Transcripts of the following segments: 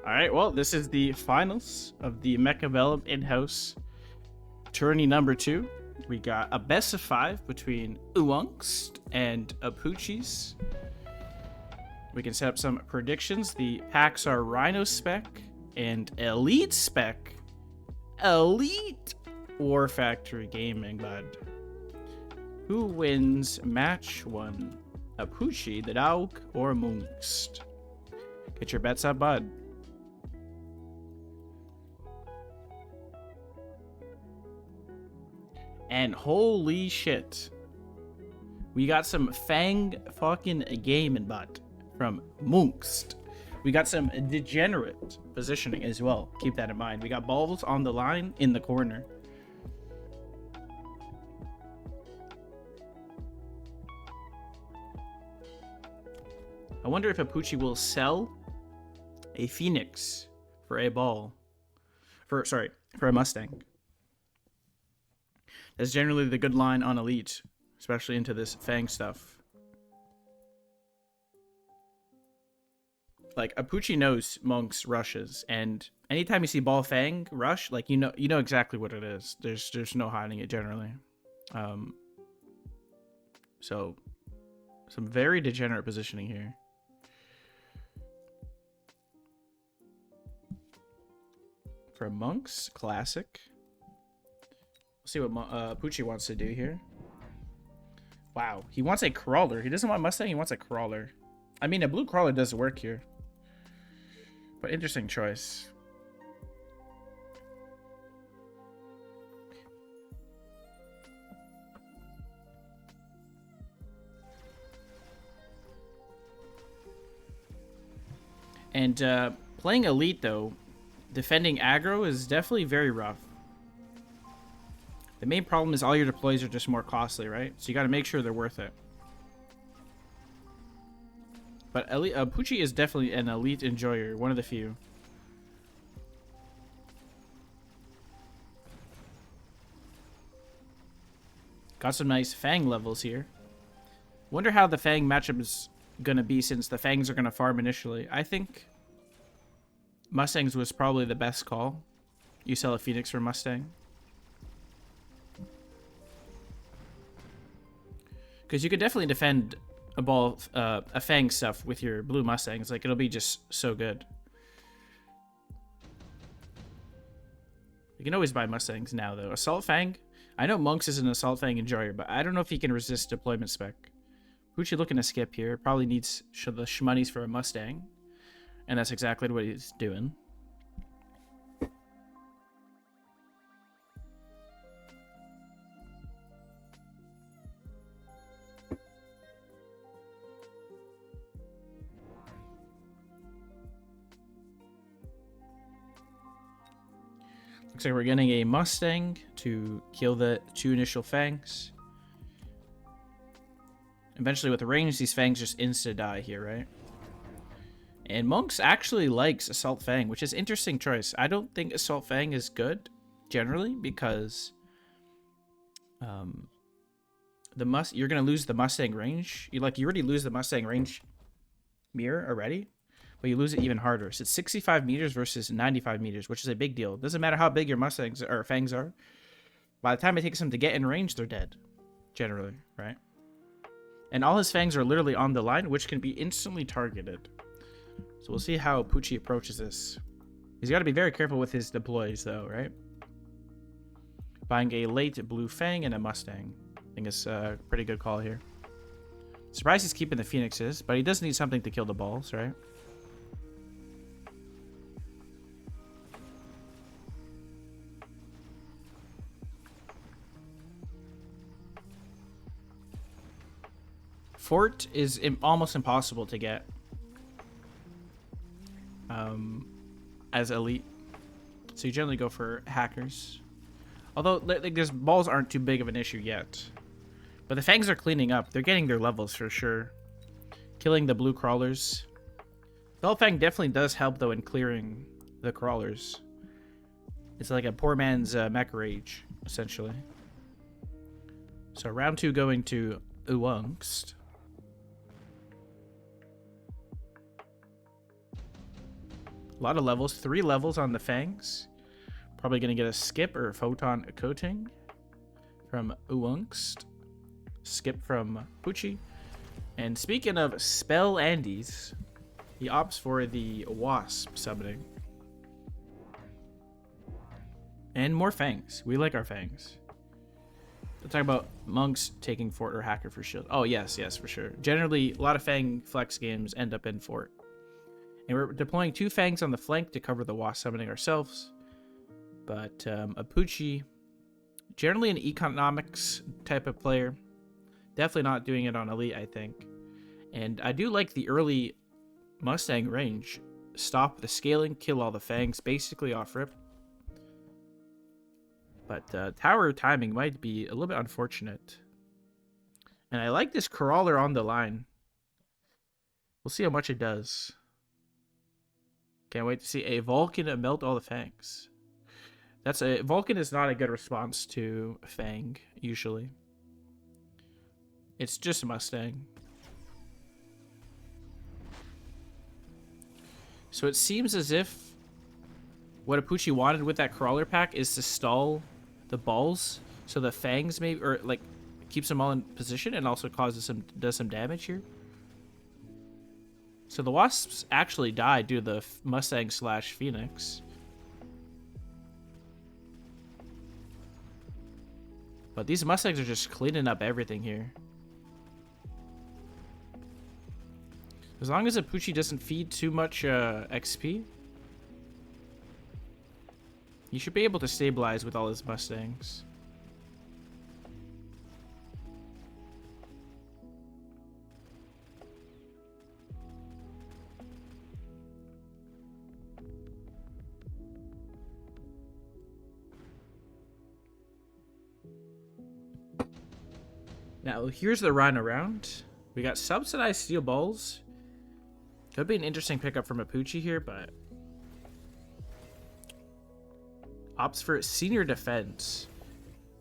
All right, well, this is the finals of the Mechabellum Inhouse tourney number 2. We got a best of 5 between Munqst and Apooches. We can set up some predictions. The packs are Rhino Spec and Elite Spec. Elite War Factory Gaming, bud. Who wins match 1? Apooche, the dog, or Munqst? Get your bets up, bud. And holy shit, we got some Fang fucking gaming, bud, from Munqst. We got some degenerate positioning as well. Keep that in mind. We got balls on the line in the corner. I wonder if Apooche will sell a Phoenix for a ball. For a Mustang. That's generally the good line on Elite, especially into this Fang stuff. Like, Apooche knows Munqst rushes, and anytime you see ball Fang rush, like, you know exactly what it is. There's no hiding it generally. So some very degenerate positioning here. For Munqst, classic. We'll see what Apooche wants to do here. Wow, he wants a crawler. He doesn't want Mustang, he wants a crawler. I mean, a blue crawler does work here. But interesting choice. And playing Elite, though, defending aggro is definitely very rough. The main problem is all your deploys are just more costly, right? So you got to make sure they're worth it. But Apooche is definitely an Elite enjoyer, one of the few. Got some nice Fang levels here. Wonder how the Fang matchup is going to be, since the Fangs are going to farm initially. I think Mustangs was probably the best call. You sell a Phoenix for Mustang. Because you could definitely defend a Fang stuff with your blue Mustangs. Like, it'll be just so good. You can always buy Mustangs now, though. Assault Fang? I know Munqst is an Assault Fang enjoyer, but I don't know if he can resist deployment spec. Who's you looking to skip here? Probably needs the shmoneys for a Mustang. And that's exactly what he's doing. Looks like we're getting a Mustang to kill the 2 initial Fangs. Eventually, with the range, these Fangs just insta-die here, right? And Munqst actually likes Assault Fang, which is an interesting choice. I don't think Assault Fang is good, generally, because you're going to lose the Mustang range. You already lose the Mustang range mirror already, but you lose it even harder. So it's 65 meters versus 95 meters, which is a big deal. It doesn't matter how big your Mustangs or Fangs are. By the time it takes them to get in range, they're dead, generally, right? And all his Fangs are literally on the line, which can be instantly targeted. So we'll see how Apooche approaches this. He's got to be very careful with his deploys, though, right? Buying a late blue Fang and a Mustang. I think it's a pretty good call here. Surprised he's keeping the Phoenixes, but he does need something to kill the balls, right? Fort is almost impossible to get as Elite, so you generally go for hackers. Although these balls aren't too big of an issue yet, but the Fangs are cleaning up. They're getting their levels for sure. Killing the blue crawlers. The Fang definitely does help though in clearing the crawlers. It's like a poor man's mech rage, essentially. So round 2 going to Munqst. A lot of levels. 3 levels on the Fangs. Probably going to get a skip or a photon coating from Munqst. Skip from Apooche. And speaking of spell Andes, he opts for the wasp summoning. And more Fangs. We like our Fangs. We'll talk about Munqst taking Fort or Hacker for shield. Oh, yes, for sure. Generally, a lot of Fang flex games end up in Fort. And we're deploying 2 Fangs on the flank to cover the wasp summoning ourselves. But Apooche, generally an economics type of player. Definitely not doing it on elite, I think. And I do like the early Mustang range. Stop the scaling, kill all the Fangs, basically off rip. But tower timing might be a little bit unfortunate. And I like this crawler on the line. We'll see how much it does. Can't wait to see a Vulcan melt all the Fangs. Vulcan is not a good response to Fang, usually. It's just a Mustang. So it seems as if what Apooche wanted with that crawler pack is to stall the balls so the Fangs maybe, or like keeps them all in position and also does some damage here. So the wasps actually died due to the Mustang / Phoenix. But these Mustangs are just cleaning up everything here. As long as Apooche doesn't feed too much XP, he should be able to stabilize with all his Mustangs. Now, here's the run around. We got subsidized steel balls. Could be an interesting pickup from Apooche here, but opts for senior defense,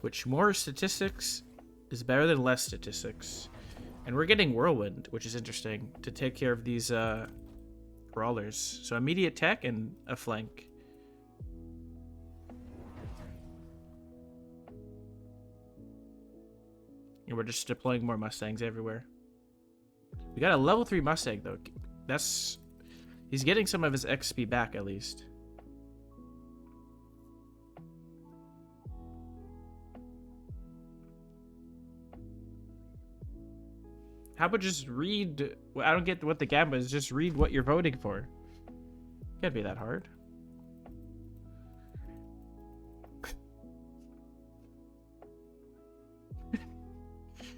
which more statistics is better than less statistics. And we're getting whirlwind, which is interesting to take care of these crawlers. So immediate tech and a flank. And we're just deploying more Mustangs everywhere. We got a level 3 Mustang though. He's getting some of his XP back at least. How about just read? I don't get what the gamma is. Just read what you're voting for. Can't be that hard.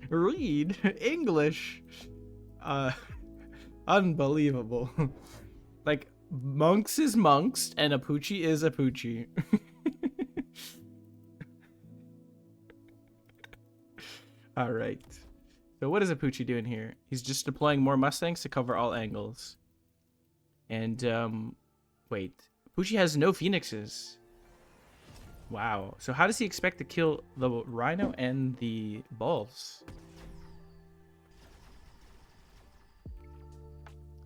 Read English. Unbelievable. Like, Munqst is Munqst and Apooche is Apooche. All right. So what is Apooche doing here? He's just deploying more Mustangs to cover all angles. And wait, Apooche has no Phoenixes. Wow. So how does he expect to kill the Rhino and the balls?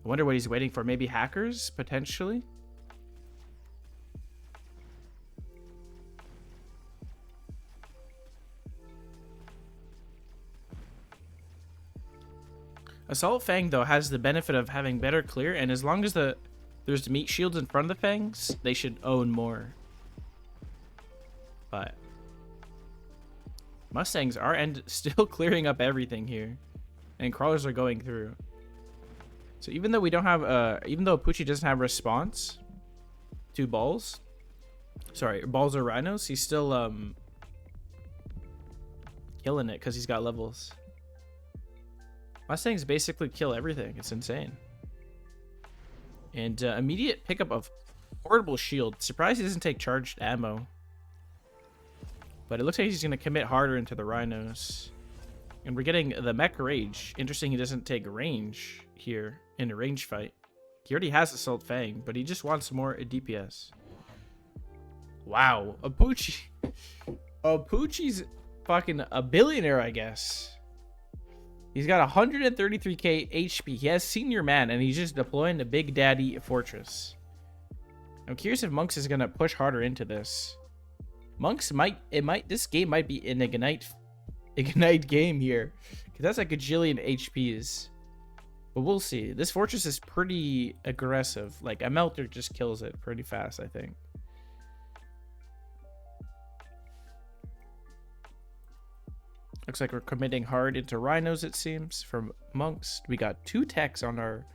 I wonder what he's waiting for. Maybe hackers, potentially? Assault Fang, though, has the benefit of having better clear, and as long as there's meat shields in front of the Fangs, they should own more. But Mustangs are still clearing up everything here, and crawlers are going through. So even though we don't have, even though Apooche doesn't have response to balls or rhinos, he's still killing it because he's got levels. Mustangs basically kill everything. It's insane. And immediate pickup of portable shield. Surprised he doesn't take charged ammo. But it looks like he's going to commit harder into the rhinos. And we're getting the mech rage. Interesting he doesn't take range here in a range fight. He already has Assault Fang, but he just wants more DPS. Wow. Apooche. Apooche's fucking a billionaire, I guess. He's got 133k HP. He has Senior Man, and he's just deploying the Big Daddy Fortress. I'm curious if Munqst is gonna push harder into this. Munqst this game might be an ignite game here, because that's like a gajillion HPs. But we'll see. This fortress is pretty aggressive. Like a melter just kills it pretty fast, I think. Looks like we're committing hard into rhinos, it seems, from Munqst. We got 2 techs on our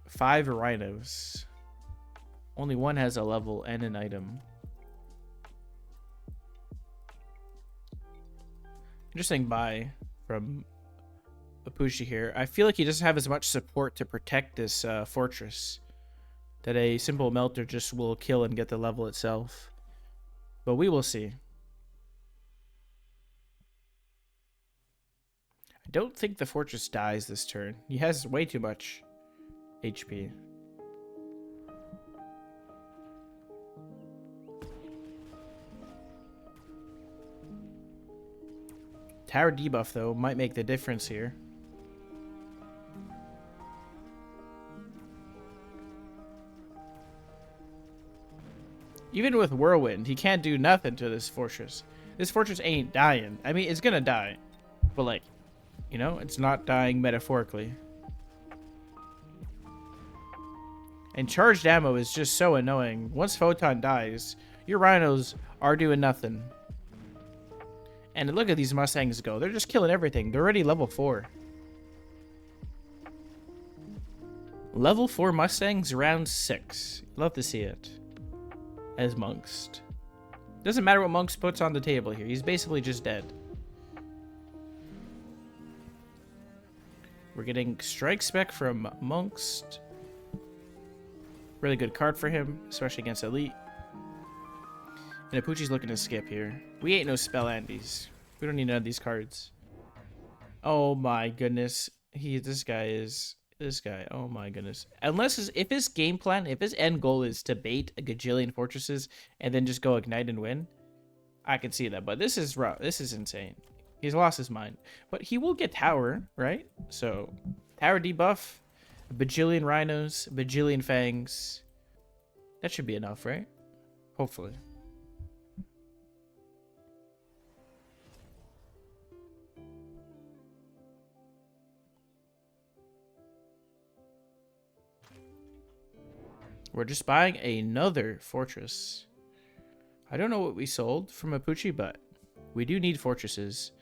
5 rhinos. Only one has a level and an item. Interesting buy from Apooche here. I feel like he doesn't have as much support to protect this fortress, that a simple melter just will kill and get the level itself. But we will see. I don't think the fortress dies this turn. He has way too much HP. Tower debuff, though, might make the difference here. Even with Whirlwind, he can't do nothing to this fortress. This fortress ain't dying. I mean, it's gonna die. But, like, you know, it's not dying metaphorically. And charged ammo is just so annoying. Once Photon dies, your rhinos are doing nothing. And look at these Mustangs go. They're just killing everything. They're already level 4. Level 4 Mustangs, round 6. Love to see it. As Munqst. Doesn't matter what Munqst puts on the table here. He's basically just dead. We're getting Strike Spec from Munqst. Really good card for him, especially against Elite. And Apooche's looking to skip here. We ain't no spell Andes. We don't need none of these cards. Oh my goodness. This guy. Oh my goodness. If his game plan, if his end goal is to bait a gajillion fortresses and then just go ignite and win, I can see that. But this is rough. This is insane. He's lost his mind. But he will get tower, right? So, tower debuff, a bajillion rhinos, a bajillion fangs. That should be enough, right? Hopefully. We're just buying another fortress. I don't know what we sold from Apooche, but we do need fortresses.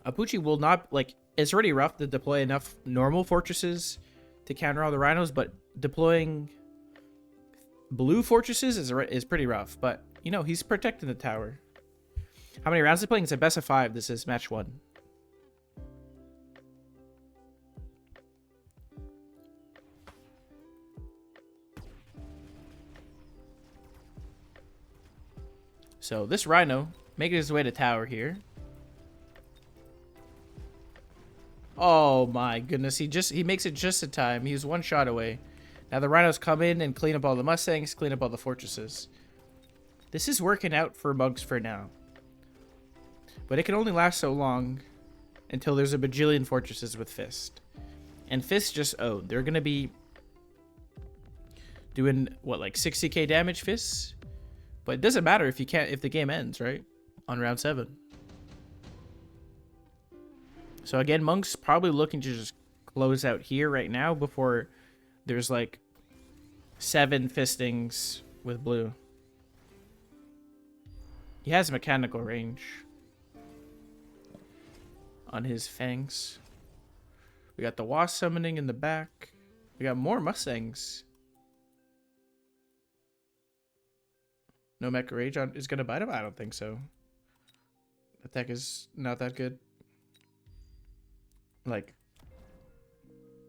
Apooche will not, like, it's already rough to deploy enough normal fortresses to counter all the rhinos, but deploying blue fortresses is pretty rough. But, you know, he's protecting the tower. How many rounds is he playing? It's a best of 5. This is match 1. So this rhino making his way to tower here. Oh my goodness, he makes it just in time. He was 1 shot away. Now the rhinos come in and clean up all the Mustangs, clean up all the fortresses. This is working out for Munqst for now. But it can only last so long until there's a bajillion fortresses with Fist. And Fist just they're gonna be doing what, like 60k damage Fists? But it doesn't matter if the game ends, right? On round 7. So again, Munqst probably looking to just close out here right now before there's like 7 fistings with blue. He has mechanical range on his fangs. We got the Wasp summoning in the back. We got more Mustangs. No Mecha Rage is going to bite him? I don't think so. The tech is not that good. Like,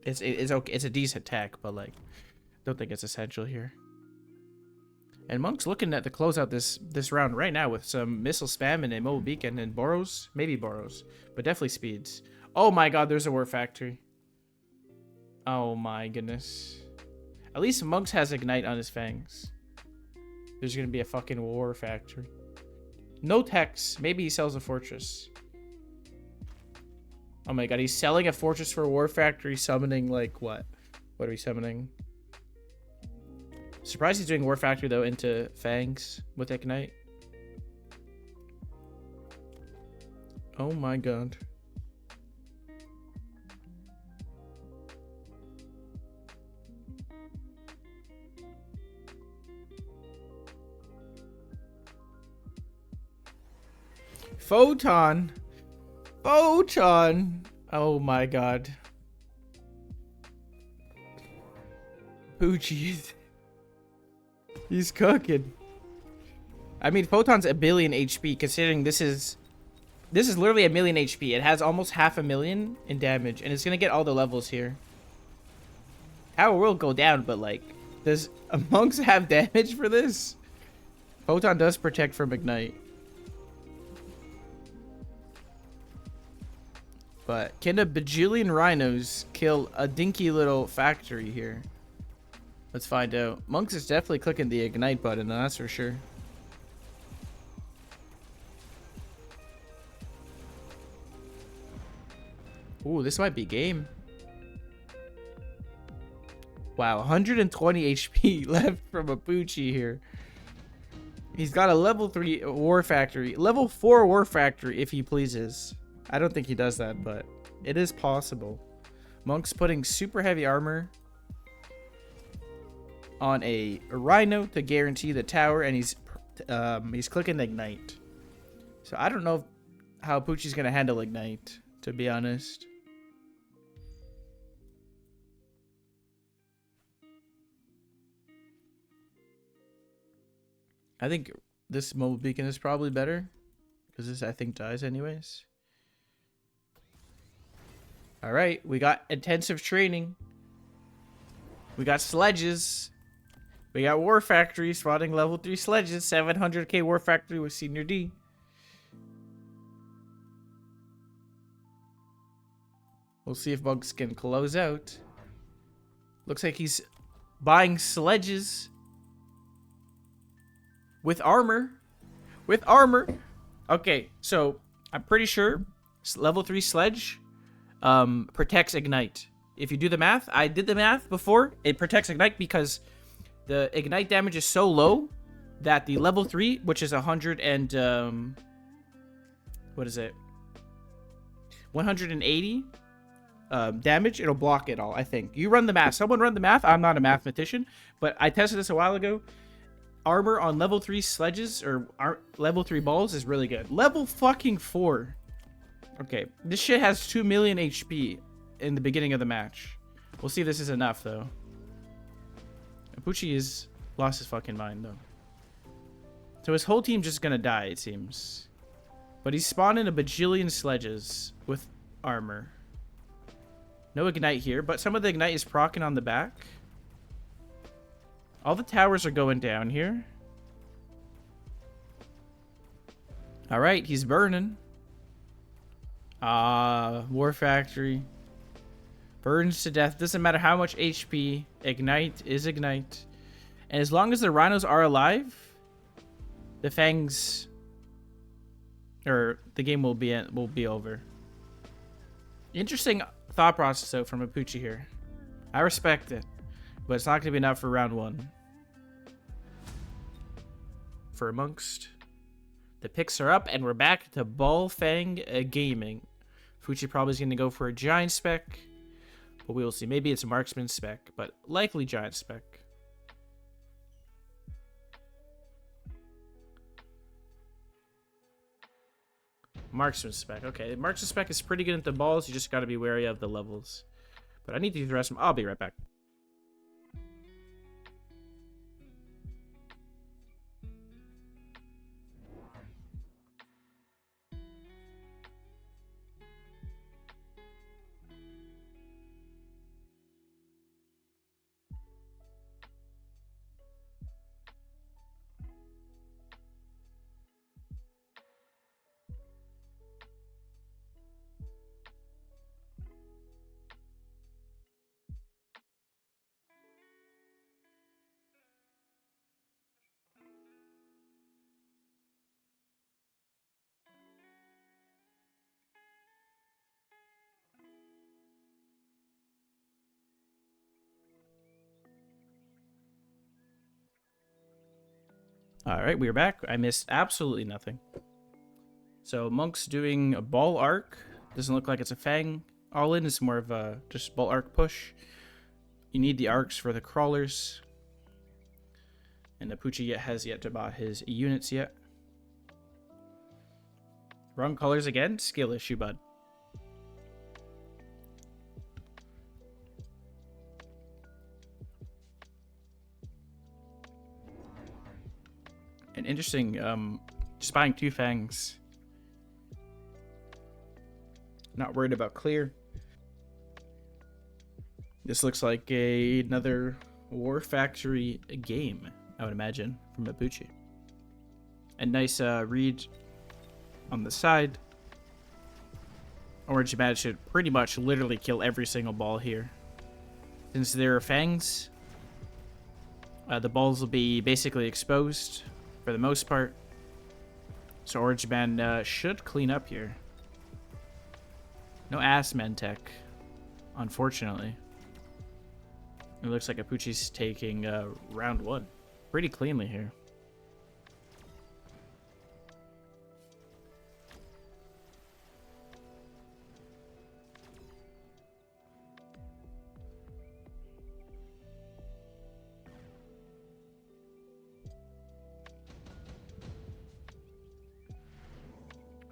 it's okay. It's a decent tech, but like, don't think it's essential here. And Munqst looking at the close out this round right now with some missile spam and a mobile beacon and Boros, maybe Boros, but definitely speeds. Oh my god, there's a war factory. Oh my goodness. At least Munqst has ignite on his fangs. There's gonna be a fucking war factory. No techs. Maybe he sells a fortress. Oh my god, he's selling a fortress for a war factory, summoning like what? What are we summoning? Surprised he's doing War Factory though into Fangs with Ignite. Oh my god. Photon. Photon. Oh my god. Apooche. He's cooking. I mean, Photon's a billion HP, considering this is literally a million HP. It has almost 500,000 in damage, and it's gonna get all the levels here. Power will go down, but like, does Munqst have damage for this? Photon does protect from Ignite. But can a bajillion rhinos kill a dinky little factory here? Let's find out. Munqst is definitely clicking the Ignite button, that's for sure. Ooh, this might be game. Wow, 120 HP left from Apooche here. He's got a level 3 War Factory. Level 4 War Factory, if he pleases. I don't think he does that, but it is possible. Munqst putting super heavy armor on a Rhino to guarantee the tower, and he's clicking Ignite. So I don't know how Apooche's gonna handle Ignite, to be honest. I think this mobile beacon is probably better, because this I think dies anyways. All right, we got intensive training. We got sledges. We got War Factory spawning level 3 sledges. 700k War Factory with Senior D. We'll see if Munqst can close out. Looks like he's buying sledges with armor. With armor. Okay, so I'm pretty sure level 3 sledge protects Ignite. If you do the math, I did the math before. It protects Ignite because the Ignite damage is so low that the level 3, which is 100 and what is it? 180 damage, it'll block it all, I think. You run the math. Someone run the math. I'm not a mathematician, but I tested this a while ago. Armor on level 3 sledges or level 3 balls is really good. Level fucking 4. Okay, this shit has 2 million HP in the beginning of the match. We'll see if this is enough, though. Apooche is lost his fucking mind, though. So his whole team's just gonna die, it seems. But he's spawning a bajillion sledges with armor. No Ignite here, but some of the Ignite is proccing on the back. All the towers are going down here. Alright, he's burning. War Factory. Burns to death. Doesn't matter how much HP. Ignite is Ignite. And as long as the rhinos are alive, the Fangs, or the game will be over. Interesting thought process though from Apooche here. I respect it, but it's not going to be enough for round 1. For Munqst, the picks are up, and we're back to Ball Fang Gaming. Apooche probably is going to go for a giant spec, but we will see. Maybe it's a marksman spec, but likely giant spec. Marksman spec. Okay, marksman spec is pretty good at the balls. You just got to be wary of the levels. But I need to use the rest of them. I'll be right back. All right, we are back. I missed absolutely nothing. So Munqst doing a ball arc. Doesn't look like it's a fang all in. It's more of a just ball arc push. You need the arcs for the crawlers. And Apooche has yet to buy his units yet. Wrong colors again? Skill issue, bud. And interesting, just buying 2 fangs. Not worried about clear. This looks like another War Factory game, I would imagine, from Apooche. A nice read on the side. Orange Mad should pretty much literally kill every single ball here. Since there are fangs, the balls will be basically exposed for the most part. So Orange Man should clean up here. No Ass Man tech, unfortunately. It looks like Apooche's taking round 1 pretty cleanly here.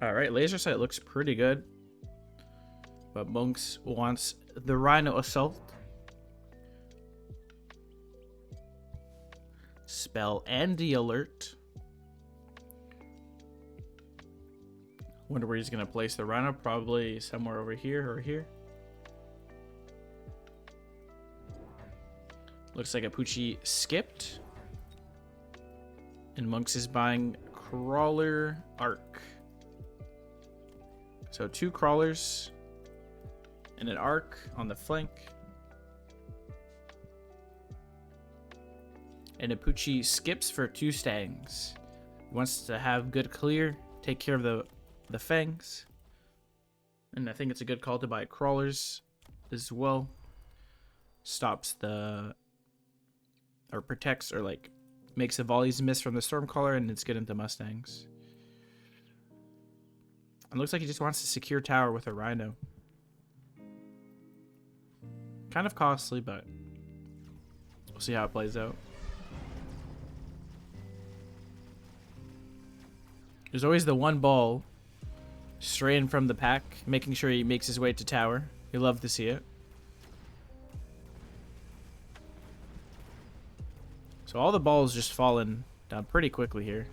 Alright, laser sight looks pretty good. But Munqst wants the Rhino Assault. Spell and the alert. Wonder where he's going to place the Rhino. Probably somewhere over here or here. Looks like Apooche skipped. And Munqst is buying Crawler Arc. So 2 crawlers and an arc on the flank. And Apooche skips for 2 stangs. Wants to have good clear, take care of the fangs. And I think it's a good call to buy crawlers as well. Stops the, or protects, or like makes the volleys miss from the Stormcaller, and it's good into Mustangs. It looks like he just wants to secure tower with a Rhino. Kind of costly, but we'll see how it plays out. There's always the one ball straying from the pack, making sure he makes his way to tower. You love to see it. So all the balls just falling down pretty quickly here.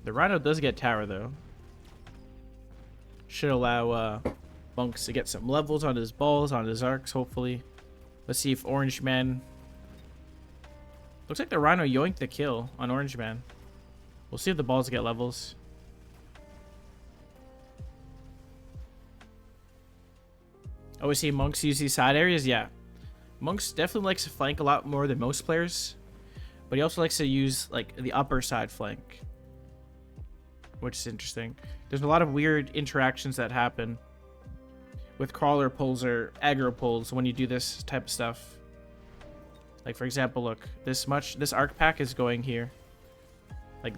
The Rhino does get tower though. Should allow Munqst to get some levels on his balls, on his arcs, hopefully. Let's see if Orange Man... Looks like the Rhino yoinked the kill on Orange Man. We'll see if the balls get levels. Oh, we see Munqst use these side areas? Yeah. Munqst definitely likes to flank a lot more than most players. But he also likes to use like the upper side flank, which is interesting. There's a lot of weird interactions that happen with crawler pulls or aggro pulls when you do this type of stuff. Like for example, look, this arc pack is going here, like,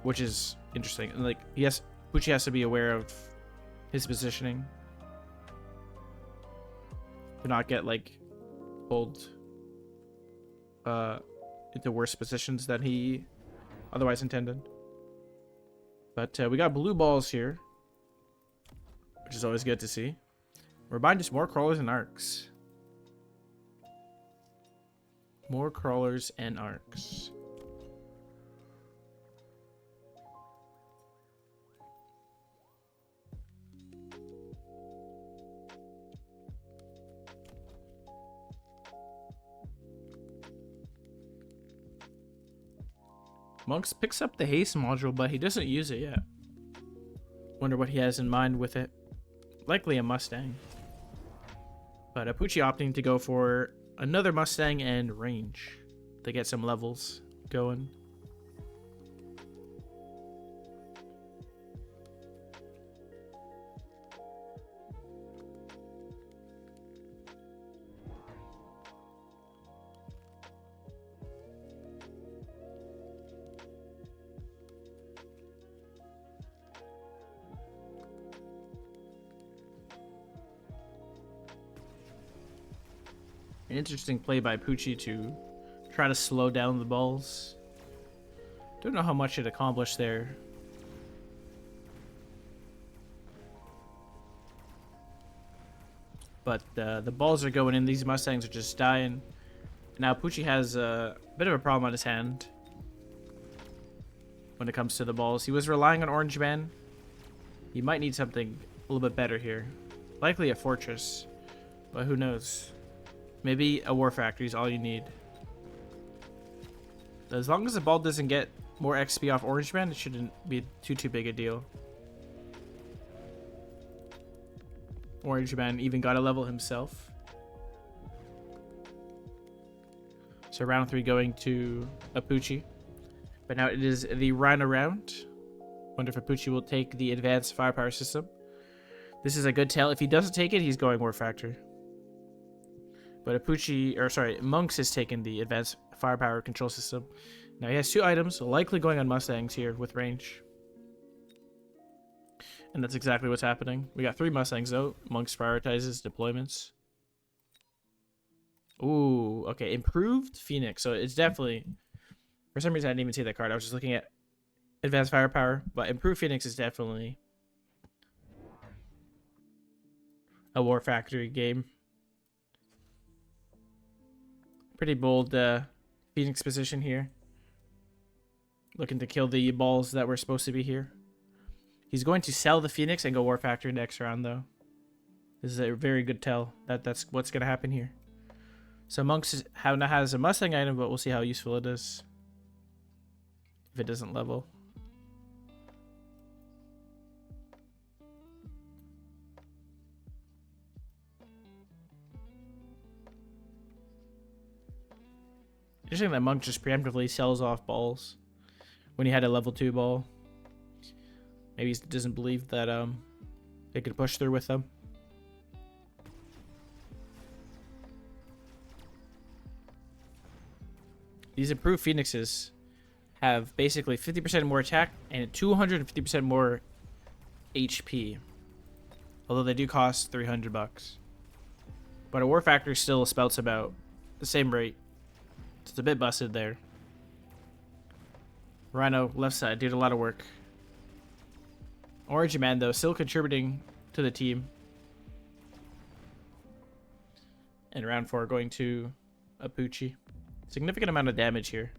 which is interesting. And like, Apooche has to be aware of his positioning to not get like pulled into worse positions than he otherwise intended. But we got blue balls here, which is always good to see. We're buying just more crawlers and arcs. More crawlers and arcs. Munqst picks up the haste module, but he doesn't use it yet. Wonder what he has in mind with it. Likely a Mustang. But Apooche opting to go for another Mustang and range to get some levels going. An interesting play by Apooche to try to slow down the balls. Don't know how much it accomplished there. But the balls are going in. These Mustangs are just dying. Now Apooche has a bit of a problem on his hand when it comes to the balls. He was relying on Orange Man. He might need something a little bit better here. Likely a fortress, but who knows? Maybe a war factory is all you need. As long as the ball doesn't get more XP off Orange Man, it shouldn't be too big a deal. Orange Man even got a level himself. So round 3 going to Apooche. But now it is the Rhino round. Wonder if Apooche will take the advanced firepower system. This is a good tell. If he doesn't take it, he's going War Factory. But Munqst has taken the advanced firepower control system. Now he has 2 items, likely going on Mustangs here with range. And that's exactly what's happening. We got 3 Mustangs though. Munqst prioritizes deployments. Ooh, okay. Improved Phoenix. So it's definitely... For some reason, I didn't even see that card. I was just looking at advanced firepower. But Improved Phoenix is definitely a War Factory game. Pretty bold Phoenix position here. Looking to kill the balls that were supposed to be here. He's going to sell the Phoenix and go War Factory next round, though. This is a very good tell. That's what's going to happen here. So Munqst now has a Mustang item, but we'll see how useful it is. If it doesn't level. Interesting that Munqst just preemptively sells off balls when he had a level 2 ball. Maybe he doesn't believe that they could push through with them. These improved Phoenixes have basically 50% more attack and 250% more HP. Although they do cost $300. But a War Factory still spouts about the same rate. It's a bit busted there. Rhino, left side, did a lot of work. Orange Man, though, still contributing to the team. And round 4 going to Apooche. Significant amount of damage here.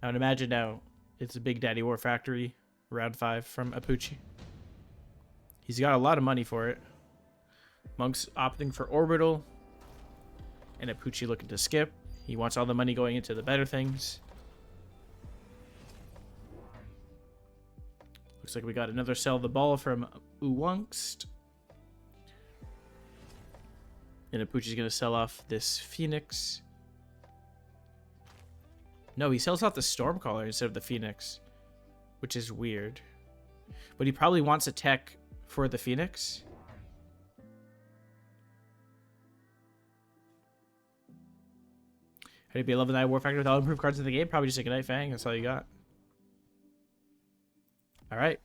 I would imagine now it's a Big Daddy War Factory round 5 from Apooche. He's got a lot of money for it. Munqst opting for Orbital. And Apooche looking to skip. He wants all the money going into the better things. Looks like we got another sell the ball from Munqst. And Apooche's going to sell off this Phoenix. No, he sells off the Stormcaller instead of the Phoenix, which is weird. But he probably wants a tech for the Phoenix. How do you be a level 9 War Factory with all improved cards in the game? Probably just a Ignite Fang. That's all you got. Alright.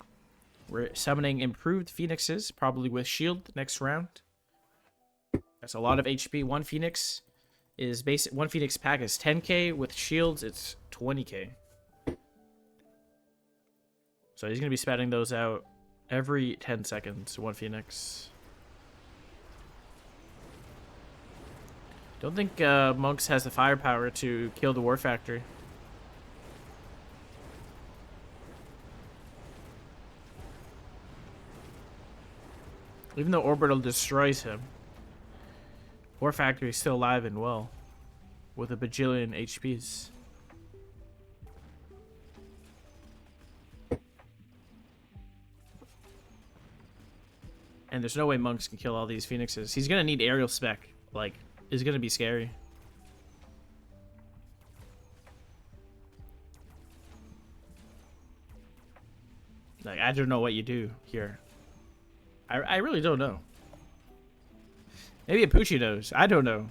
We're summoning improved Phoenixes, probably with shield next round. That's a lot of HP. One Phoenix is basic. One Phoenix pack is 10k. With shields, it's 20k. So he's going to be spatting those out every 10 seconds. One Phoenix. Don't think Munqst has the firepower to kill the War Factory. Even though Orbital destroys him, War Factory is still alive and well, with a bajillion HPs. And there's no way Munqst can kill all these Phoenixes. He's gonna need aerial spec. Like, it's gonna be scary. Like, I don't know what you do here. I really don't know. Maybe Apooche knows. I don't know.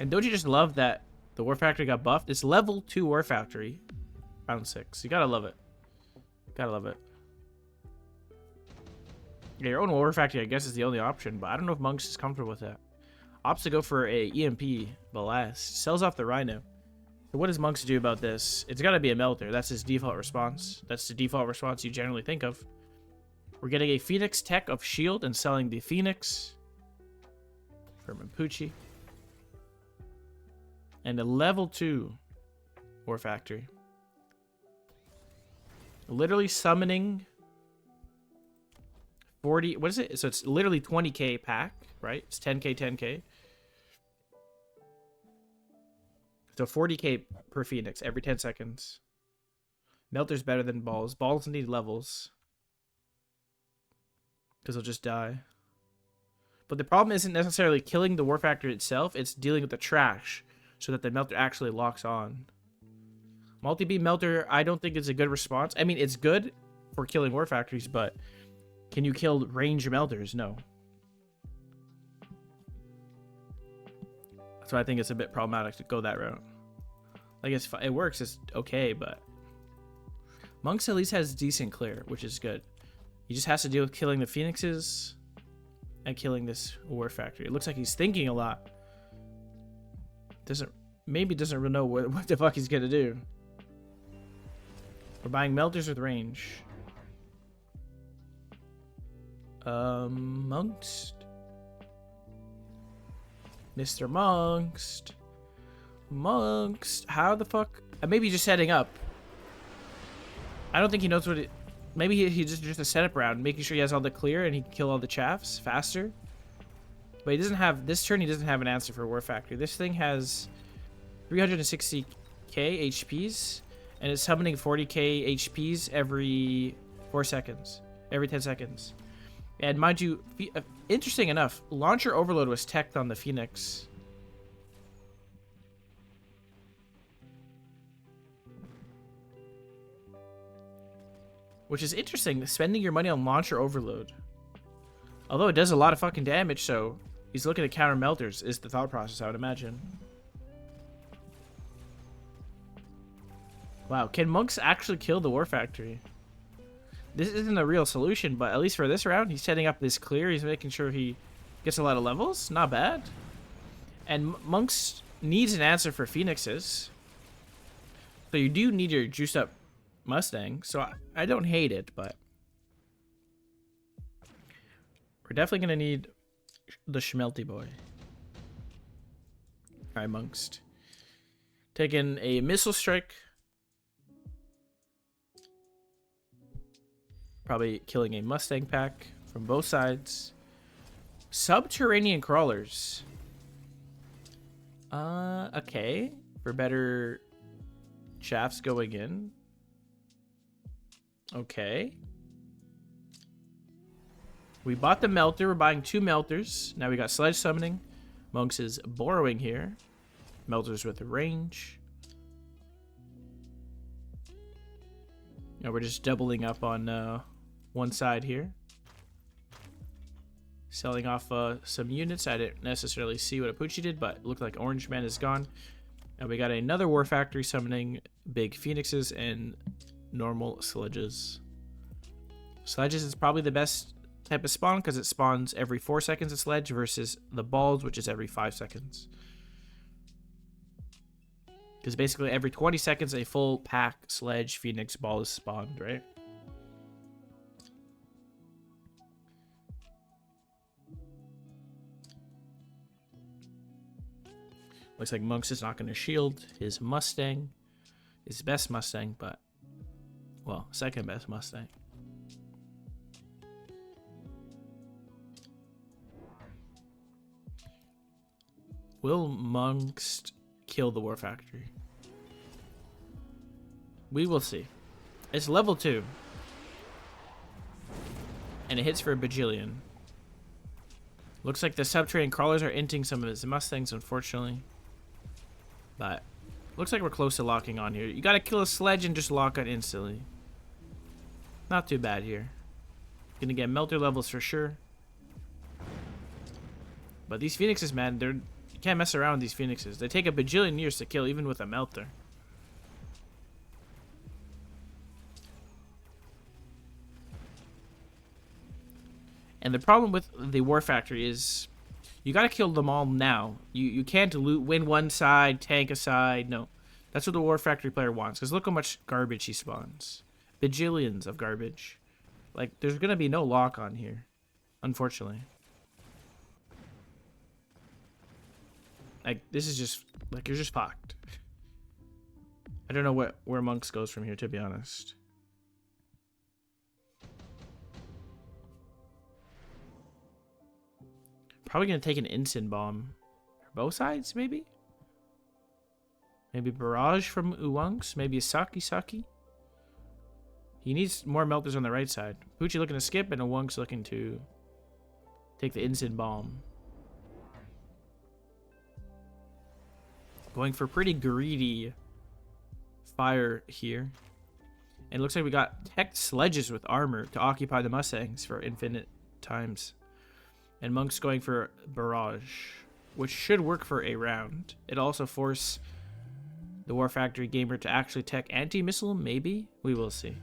And don't you just love that the War Factory got buffed? It's level 2 War Factory. Round 6. You gotta love it. Gotta love it. Yeah, your own war factory, I guess, is the only option, but I don't know if Munqst is comfortable with that. Opts to go for a EMP blast. Sells off the Rhino. So what does Munqst do about this? It's got to be a melter. That's his default response. That's the default response you generally think of. We're getting a Phoenix tech of shield and selling the Phoenix from Apooche. And a level 2 war factory. Literally summoning 40. What is it? So it's literally 20k pack, right? It's 10k, 10k. So 40k per Phoenix every 10 seconds. Melter's better than balls. Balls need levels. Because they'll just die. But the problem isn't necessarily killing the war factory itself. It's dealing with the trash so that the melter actually locks on. Multi-beam melter, I don't think is a good response. I mean, it's good for killing war factories, but can you kill range melters? No. So I think it's a bit problematic to go that route. Like, it works, it's okay, but Munqst at least has decent clear, which is good. He just has to deal with killing the Phoenixes and killing this war factory. It looks like he's thinking a lot. Maybe doesn't really know what the fuck he's gonna do. We're buying melters with range. Munqst. Mr. Munqst. Munqst. How the fuck? Maybe he's just setting up. I don't think he knows what it... Maybe he's just a setup round, making sure he has all the clear and he can kill all the chaffs faster. But he doesn't have... This turn he doesn't have an answer for War Factory. This thing has 360k HPs. And it's summoning 40k HPs every 4 seconds. Every 10 seconds. And mind you, interesting enough, Launcher Overload was teched on the Phoenix. Which is interesting, spending your money on Launcher Overload. Although it does a lot of fucking damage, so he's looking to counter melters, is the thought process, I would imagine. Wow, can Munqst actually kill the War Factory? This isn't a real solution, but at least for this round, he's setting up this clear. He's making sure he gets a lot of levels. Not bad. And Munqst needs an answer for Phoenixes. So you do need your juiced up Mustang. So I don't hate it, but we're definitely going to need the Schmelty boy. All right, Munqst. Taking a Missile Strike. Probably killing a Mustang pack from both sides. Subterranean crawlers. Okay. For better shafts going in. Okay. We bought the melter. We're buying 2 melters. Now we got sledge summoning. Munqst is borrowing here. Melters with range. Now we're just doubling up on one side here. Selling off some units. I didn't necessarily see what Apooche did, but it looked like Orange Man is gone. And we got another War Factory summoning big Phoenixes and normal sledges. Sledges is probably the best type of spawn because it spawns every 4 seconds a sledge versus the balls, which is every 5 seconds. Because basically every 20 seconds a full pack sledge Phoenix ball is spawned, right? Looks like Munqst is not going to shield his Mustang. His best Mustang, but... Well, second best Mustang. Will Munqst kill the War Factory? We will see. It's level 2. And it hits for a bajillion. Looks like the subterranean crawlers are inting some of his Mustangs, unfortunately. But looks like we're close to locking on here. You gotta kill a sledge and just lock on instantly. Not too bad here. Gonna get melter levels for sure. But these Phoenixes, man, you can't mess around with these Phoenixes. They take a bajillion years to kill, even with a melter. And the problem with the War Factory is you gotta kill them all now. You can't win one side, tank a side. No. That's what the War Factory player wants. Because look how much garbage he spawns. Bajillions of garbage. Like, there's gonna be no lock on here. Unfortunately. Like, this is just... Like, you're just fucked. I don't know where Munqst goes from here, to be honest. Probably gonna take an instant bomb. Both sides, maybe? Maybe barrage from Munqst. Maybe a Saki. He needs more melters on the right side. Apooche looking to skip, and Munqst looking to take the instant bomb. Going for pretty greedy fire here. And it looks like we got tech sledges with armor to occupy the Mustangs for infinite times. And Munqst going for barrage, which should work for a round. It also force the War Factory gamer to actually tech anti-missile, maybe? We will see.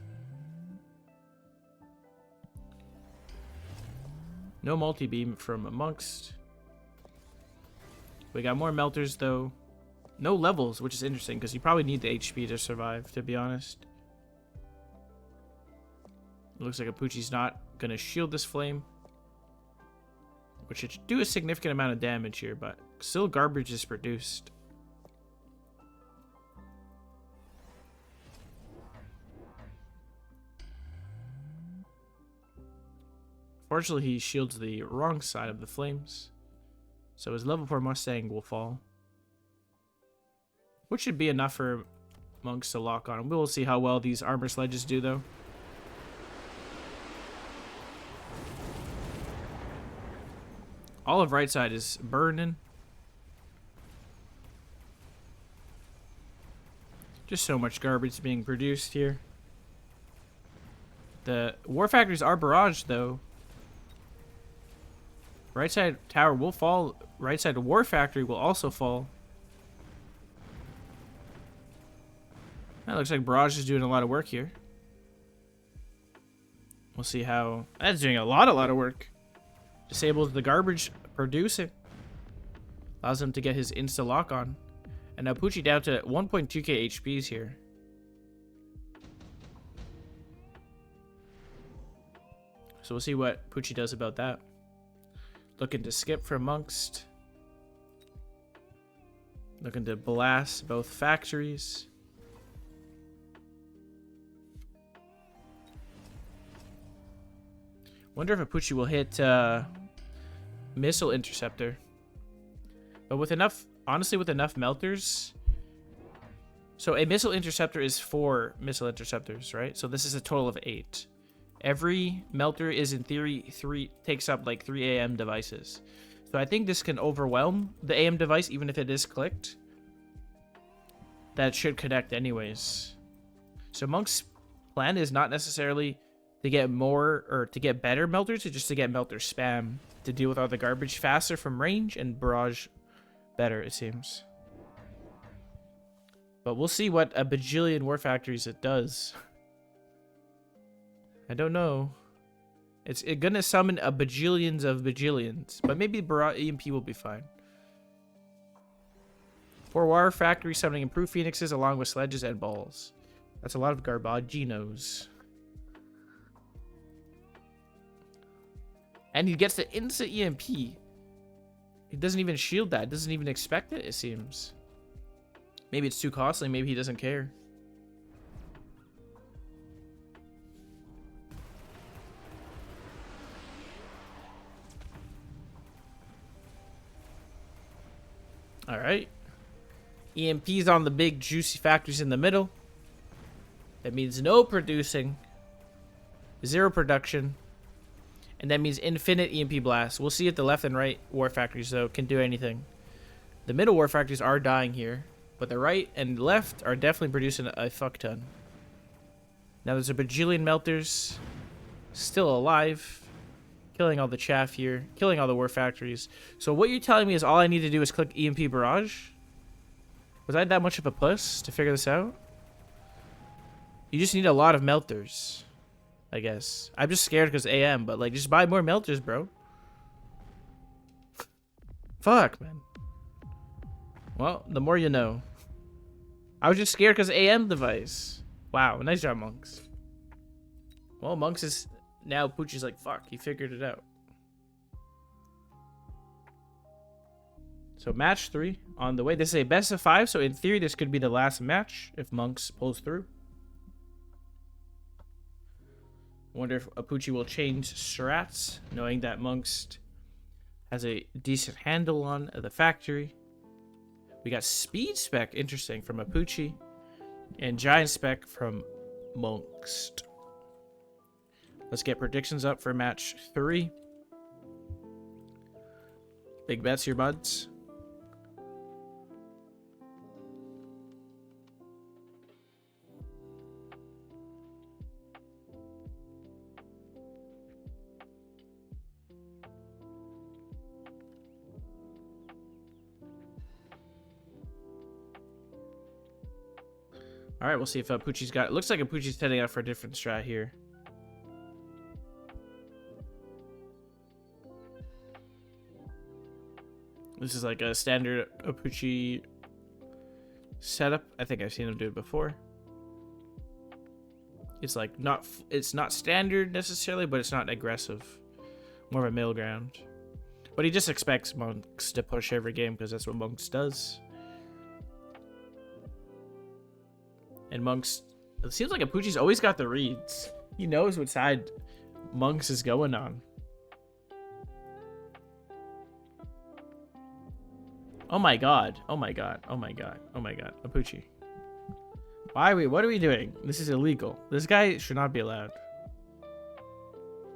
No multi-beam from Munqst. We got more melters, though. No levels, which is interesting, because you probably need the HP to survive, to be honest. It looks like Apooche's not going to shield this flame, which should do a significant amount of damage here, but still garbage is produced. Fortunately, he shields the wrong side of the flames, so his level 4 Mustang will fall. Which should be enough for Munqst to lock on. We will see how well these armor sledges do, though. All of right side is burning. Just so much garbage being produced here. The War Factories are barraged, though. Right side tower will fall. Right side War Factory will also fall. That looks like barrage is doing a lot of work here. We'll see how... That's doing a lot of work. Disables the garbage producing. Allows him to get his insta lock on. And now Apooche down to 1.2k HPs here. So we'll see what Apooche does about that. Looking to skip from Munqst. Looking to blast both factories. Wonder if Apooche will hit missile interceptor. But with enough, honestly, with enough melters. So a missile interceptor is 4 missile interceptors, right? So this is a total of 8. Every melter is in theory takes up like 3 AM devices. So I think this can overwhelm the AM device even if it is clicked. That should connect anyways. So Munqst's plan is not necessarily to get more or to get better melters, it's just to get melter spam to deal with all the garbage faster from range and barrage better, it seems. But we'll see what a bajillion War Factories it does. I don't know. It's gonna summon a bajillions of bajillions, but maybe EMP will be fine. 4 War Factory summoning improved phoenixes along with sledges and balls. That's a lot of garbaginos. And he gets the instant EMP. He doesn't even shield that. Doesn't even expect it, it seems. Maybe it's too costly. Maybe he doesn't care. Alright. EMP's on the big juicy factories in the middle. That means no producing. 0 production. And that means infinite EMP blasts. We'll see if the left and right War Factories, though, can do anything. The middle War Factories are dying here. But the right and left are definitely producing a fuck ton. Now there's a bajillion melters still alive. Killing all the chaff here. Killing all the War Factories. So what you're telling me is all I need to do is click EMP Barrage? Was I that much of a puss to figure this out? You just need a lot of melters. I guess. I'm just scared because AM, but like, just buy more melters, bro. Fuck, man. Well, the more you know. I was just scared because AM device. Wow, nice job, Munqst. Well, Munqst is now. Apooche's like, fuck, he figured it out. So match 3 on the way. This is a best of 5, so in theory, this could be the last match if Munqst pulls through. Wonder if Apooche will change strats, knowing that Munqst has a decent handle on the factory. We got speed spec, interesting, from Apooche, and giant spec from Munqst. Let's get predictions up for match 3. Big bets here, buds. All right, we'll see if Apooche's got it. Looks like Apooche's heading out for a different strat here. This is like a standard Apooche setup. I think I've seen him do it before. It's like it's not standard necessarily, but it's not aggressive. More of a middle ground. But he just expects Munqst to push every game because that's what Munqst does. And Munqst, it seems like Apooche's always got the reads. He knows what side Munqst is going on. Oh my god. Oh my god. Oh my god. Oh my god. Apooche. What are we doing? This is illegal. This guy should not be allowed.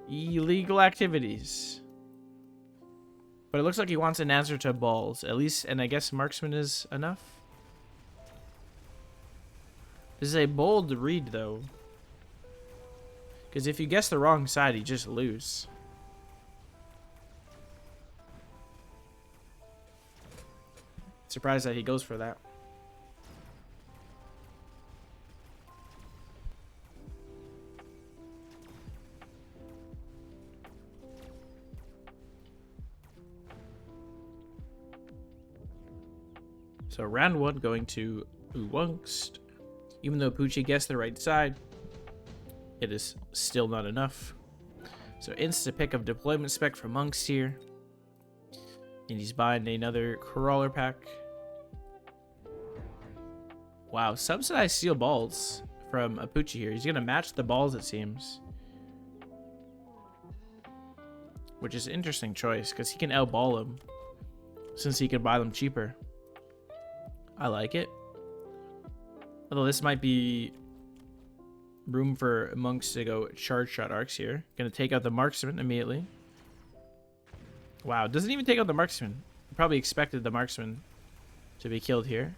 Illegal activities. But it looks like he wants an answer to balls. At least, and I guess marksman is enough. This is a bold read, though. Because if you guess the wrong side, you just lose. Surprised that he goes for that. So round 1 going to Munqst. Even though Apooche guessed the right side, it is still not enough. So insta pick of deployment spec from Munqst here. And he's buying another crawler pack. Wow, subsidized steel balls from Apooche here. He's going to match the balls, it seems. Which is an interesting choice, because he can outball them. Since he can buy them cheaper. I like it. Although this might be room for Munqst to go charge shot arcs here. Gonna take out the marksman immediately. Wow, doesn't even take out the marksman. Probably expected the marksman to be killed here.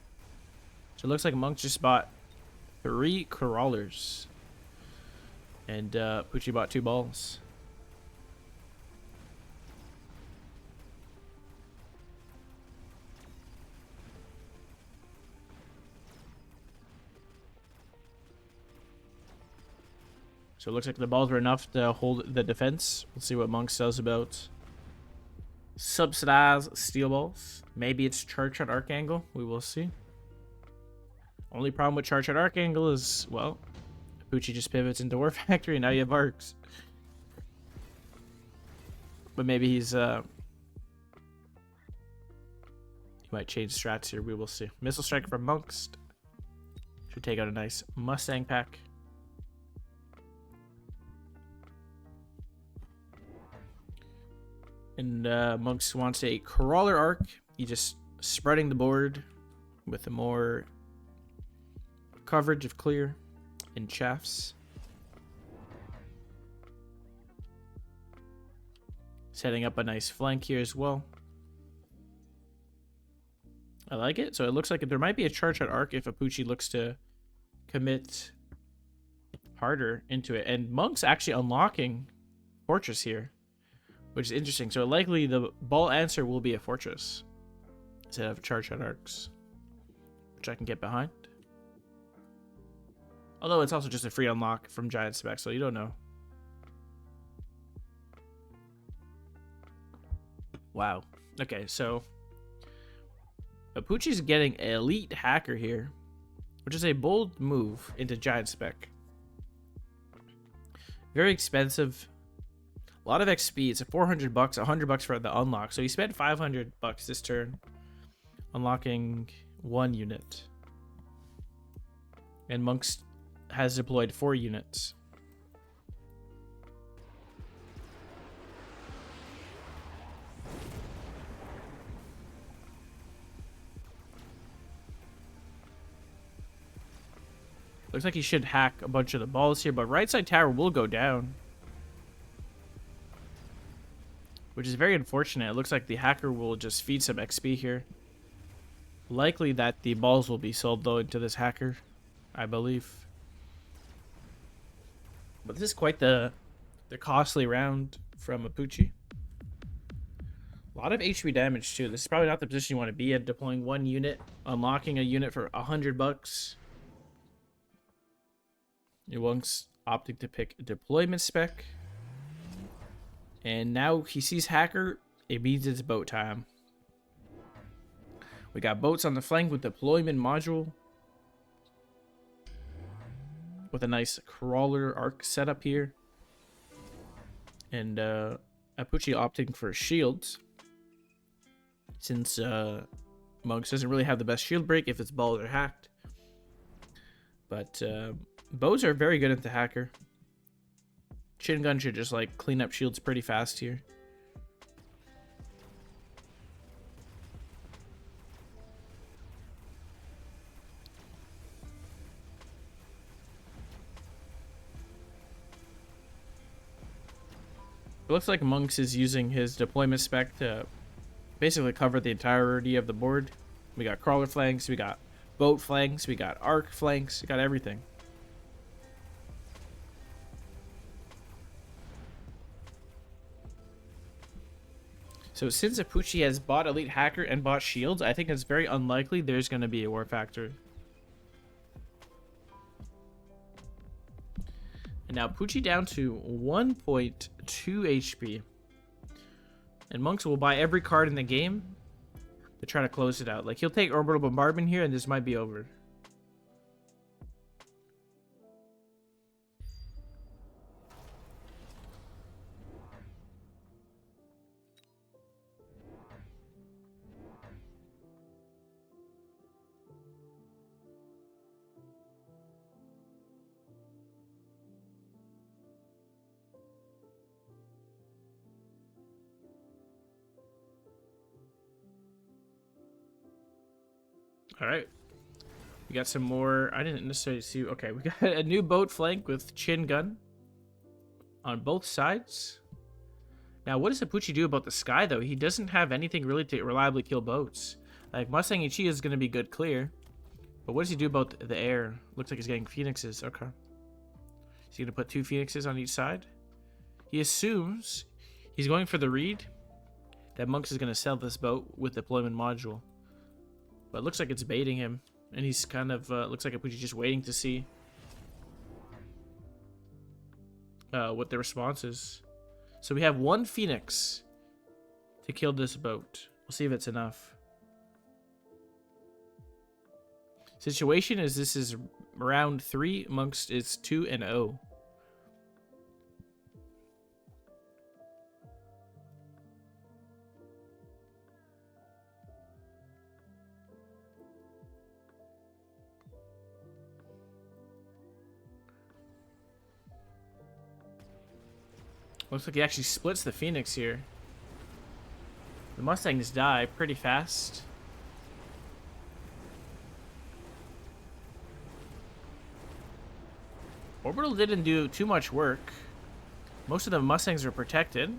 So it looks like Munqst just bought 3 crawlers. And Apooche bought 2 balls. So it looks like the balls were enough to hold the defense. We'll see what Munqst does about subsidized steel balls. Maybe it's charge at arc angle. We will see. Only problem with charge at arc angle is, well, Apooche just pivots into War Factory and now you have arcs. But maybe he's he might change strats here. We will see. Missile strike from Munqst. Should take out a nice Mustang pack. And Munqst wants a crawler arc. He just spreading the board with a more coverage of clear and chaffs. Setting up a nice flank here as well. I like it. So it looks like there might be a charge at arc if Apooche looks to commit harder into it. And Munqst actually unlocking Fortress here, which is interesting. So likely the ball answer will be a Fortress instead of charge at arcs, which I can get behind. Although it's also just a free unlock from Giant Spec, so you don't know. Wow. Okay, so Apooche's getting elite hacker here, which is a bold move into giant spec. Very expensive. A lot of XP. It's a 400 bucks, 100 bucks for the unlock. So he spent 500 bucks this turn unlocking 1 unit. And Munqst has deployed 4 units. Looks like he should hack a bunch of the balls here, but right side tower will go down. Which is very unfortunate. It looks like the hacker will just feed some XP here. Likely that the balls will be sold though into this hacker, I believe. But this is quite the costly round from Apooche. A lot of HP damage too. This is probably not the position you want to be in, deploying 1 unit, unlocking a unit for 100 bucks. Munqst opting to pick deployment spec. And now he sees hacker. It means it's boat time. We got boats on the flank with deployment module. With a nice crawler arc setup here. And Apooche opting for shields. Since Munqst doesn't really have the best shield break if its balls are hacked. But bows are very good at the hacker. Chin gun should just like clean up shields pretty fast here. It looks like Munqst is using his deployment spec to basically cover the entirety of the board. We got crawler flanks, we got boat flanks, we got arc flanks, we got everything. So since Apooche has bought Elite Hacker and bought shields, I think it's very unlikely there's going to be a war factor. And now Apooche down to 1.2 HP. And Munqst will buy every card in the game to try to close it out. Like, he'll take Orbital Bombardment here and this might be over. All right, we got some more. I didn't necessarily see. Okay, we got a new boat flank with Chin gun on both sides. Now, what does Apooche do about the sky though? He doesn't have anything really to reliably kill boats. Like Mustang and Chi is going to be good clear, but what does he do about the air? Looks like he's getting phoenixes. Okay, is he going to put 2 phoenixes on each side? He assumes he's going for the read that Munqst is going to sell this boat with deployment module. But it looks like it's baiting him. And he's kind of, looks like Apooche's just waiting to see what the response is. So we have 1 Phoenix to kill this boat. We'll see if it's enough. Situation is this is round 3. Munqst is 2-0. Looks like he actually splits the Phoenix here. The Mustangs die pretty fast. Orbital didn't do too much work. Most of the Mustangs are protected.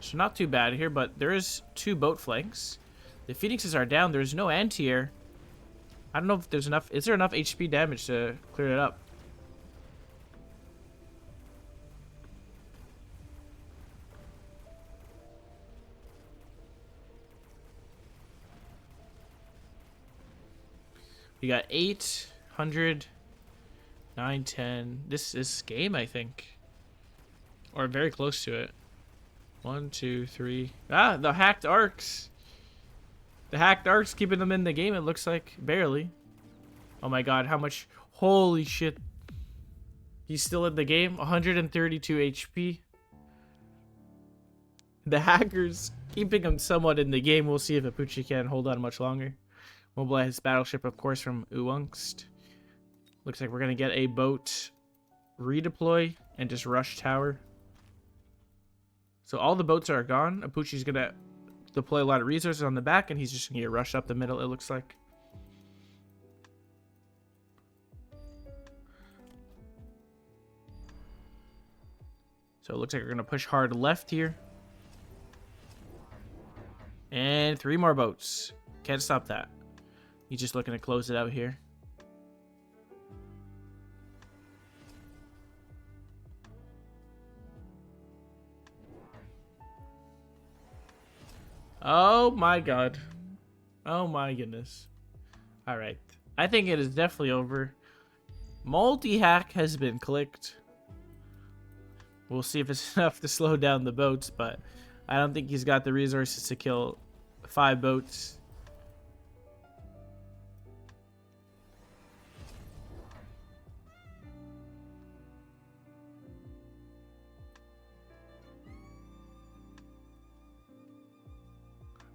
So not too bad here, but there is 2 boat flanks. The Phoenixes are down. There's no anti-air. I don't know if there's enough. Is there enough HP damage to clear it up? We got 800, 910. This is game, I think. Or very close to it. 1, 2, 3. Ah, the hacked arcs. The hacked arcs keeping them in the game, it looks like. Barely. Oh my god, how much? Holy shit. He's still in the game. 132 HP. The hackers keeping him somewhat in the game. We'll see if Apooche can hold on much longer. Mobilize his battleship, of course, from Munqst. Looks like we're going to get a boat redeploy and just rush tower. So all the boats are gone. Apooche's going to deploy a lot of resources on the back, and he's just going to get rushed up the middle, it looks like. So it looks like we're going to push hard left here. And 3 more boats. Can't stop that. He's just looking to close it out here. Oh my god. Oh my goodness. Alright. I think it is definitely over. Multi-hack has been clicked. We'll see if it's enough to slow down the boats, but I don't think he's got the resources to kill 5 boats.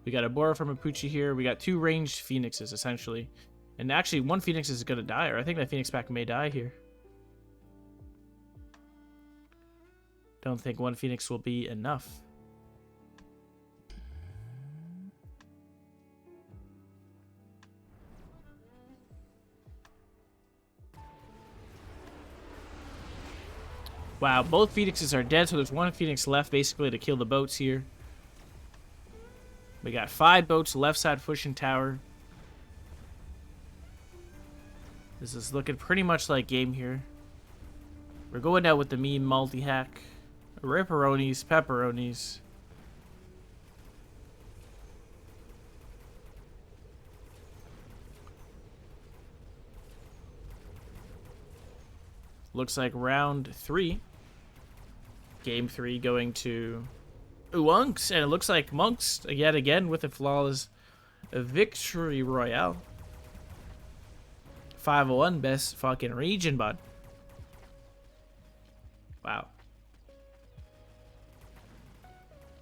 We got a borrow from Apooche here. We got 2 ranged phoenixes, essentially. And actually, 1 phoenix is going to die, or I think that phoenix pack may die here. Don't think 1 phoenix will be enough. Wow, both phoenixes are dead, so there's 1 phoenix left basically to kill the boats here. We got 5 boats left side pushing tower. This is looking pretty much like game here. We're going out with the meme multi-hack. Ripperonis, pepperonis. Looks like round 3. Game 3 going to Munqst, and it looks like Munqst yet again with a flawless victory royale. 501 best fucking region, bud. Wow.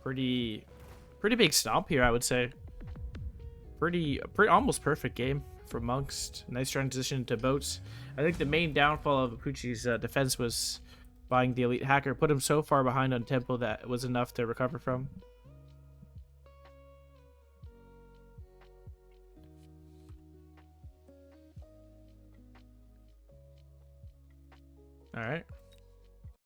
Pretty big stomp here, I would say. Pretty almost perfect game for Munqst. Nice transition to boats. I think the main downfall of Apooche's defense was buying the elite hacker. Put him so far behind on tempo that it was enough to recover from. All right.